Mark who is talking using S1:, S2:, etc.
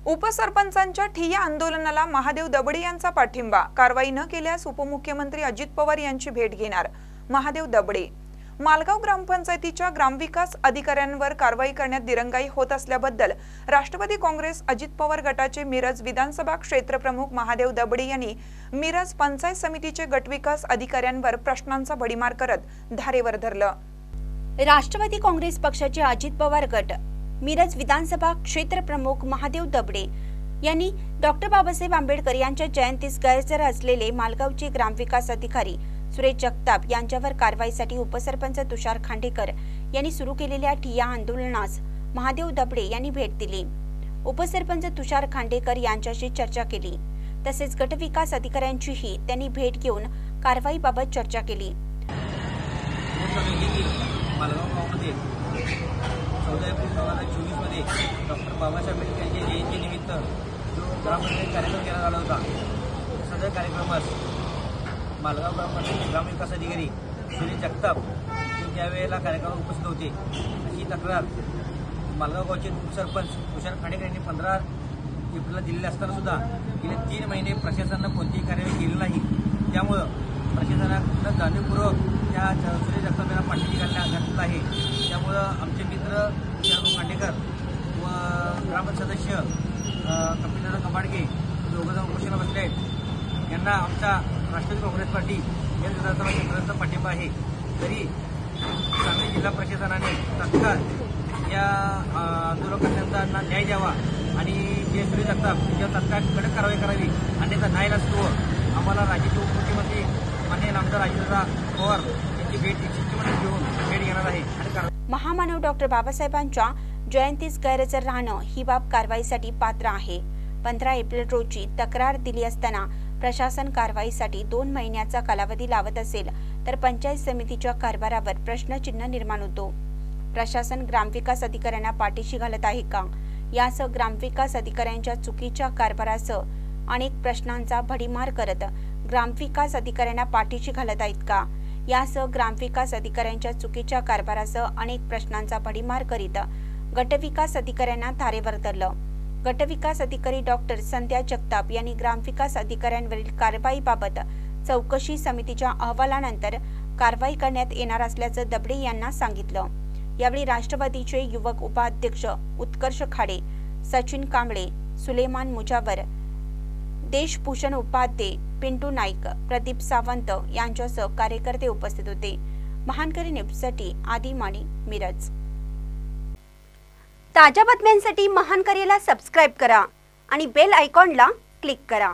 S1: उपसरपंचांच्या ठिय्या आंदोलनाला महादेव दबडे यांचा पाठिंबा। कारवाई न केल्यास उपमुख्यमंत्री अजित पवार यांची भेट घेणार महादेव दबडे। मालगाव ग्रामपंचायतीच्या ग्रामविकास अधिकाऱ्यांवर कारवाई करण्यात दिरंगाई होत असल्याबद्दल राष्ट्रवादी काँग्रेस अजित पवार गटाचे मिरज विधानसभा क्षेत्र प्रमुख महादेव दबडे यांनी मिरज पंचायत समितीचे गटविकास अधिकाऱ्यांवर प्रश्नांचा भडीमार करत धारेवर धरलं।
S2: राष्ट्रवादी काँग्रेस पक्षाचे अजित पवार गट मिरज विधानसभा क्षेत्र प्रमुख महादेव दबडे यांनी डॉक्टर बाबासाहेब आंबेडकर यांच्या जयंतीस गैरहजर असलेले मालगावचे ग्रामविकास अधिकारी सुरेश जगताप यांच्यावर कारवाईसाठी उपसरपंच तुषार खांडेकर यांनी सुरू केलेल्या ठिय्या आंदोलनास महादेव दबडे यांनी भेट दिली। उपसरपंच तुषार खांडेकर यांच्याशी चर्चा केली, तसेच गटविकास अधिकाऱ्यांचीही त्यांनी भेट घेऊन कारवाईबाबत चर्चा केली।
S3: 14 एप्रिल 2024 मध्ये डॉक्टर बाबासाहेब आंबेडकर यांच्या जयंतीनिमित्त जो ग्रामपंचायत कार्यक्रम केला आला होता, सदर कार्यक्रमास मालगाव ग्रामपंचायत ग्रामविकास अधिकारी सुरेश जगताप हे त्यावेळेला कार्यक्रमात उपस्थित होते। अशी तक्रार मालगाव गावचे उपसरपंच तुषार खांडेकर यांनी 15 एप्रिलला दिलेली असताना सुद्धा गेले 3 महिने प्रशासनानं कोणतीही कार्यवाही केली नाही। त्यामुळे प्रशासनानं जाणीवपूर्वक त्या सुरेश जगताप यांना पाठिंबा घातलेला आहे। त्यामुळे आमचे मित्र तुषार खांडेकर व ग्रामपंचायत सदस्य कपिलदादा कबाडगे दोघंजण उपोषणाला बसले आहेत। यांना आमचा राष्ट्रवादी काँग्रेस पार्टी या विधानसभा क्षेत्राचा पाठिंबा आहे। तरी सांगली जिल्हा प्रशासनाने तत्काळ या आंदोलकांना न्याय द्यावा आणि जे सुरेश जगताप याच्यावर तत्काळ कडक कारवाई करावी, अन्यथा न्याय नसतो आम्हाला राज्याचे उपमुख्यमंत्री माननीय नामदार अजितदादा पवार यांची भेट शिष्टमंडळ घेऊन भेट घेणार आहे।
S2: महामानव डॉक्टर बाबासाहेबांच्या जयंतीस गैरहजर राहणं ही बाब कारवाईसाठी पात्र आहे। 15 एप्रिल रोजी तक्रार दिली असताना प्रशासन कारवाईसाठी 2 महिन्याचा कालावधी लावत असेल तर पंचायत समितीच्या कारभारावर प्रश्नचिन्ह निर्माण होतो। प्रशासन ग्रामविकास अधिकाऱ्यांना पाठीशी घालत आहे का, यासह ग्रामविकास अधिकाऱ्यांच्या चुकीच्या कारभारासह अनेक प्रश्नांचा भडीमार करत ग्रामविकास अधिकाऱ्यांना पाठीशी घालत आहेत का, यासह ग्रामविकास अधिकाऱ्यांच्या चुकीच्या कारभारासह अनेक प्रश्नांचा भडीमार करीत गटविकास अधिकाऱ्यांना धारेवर धरलं। गटविकास अधिकारी डॉक्टर संध्या जगताप यांनी ग्रामविकास अधिकाऱ्यांवरील कारवाईबाबत चौकशी समितीच्या अहवालानंतर कारवाई करण्यात येणार असल्याचं दबडे यांना सांगितलं। यावेळी राष्ट्रवादीचे युवक उपाध्यक्ष उत्कर्ष खाडे, सचिन कांबळे, सुलेमान मुजावर, देशभूषण उपाध्ये, पिंटू नाईक, प्रदीप सावंत यांच्यासह कार्यकर्ते उपस्थित होते। महानकरी न्यूजसाठी आदी माणी, मिरज। ताज्या बातम्यांसाठी महानकरीला सबस्क्राइब करा आणि बेल आयकॉनला क्लिक करा।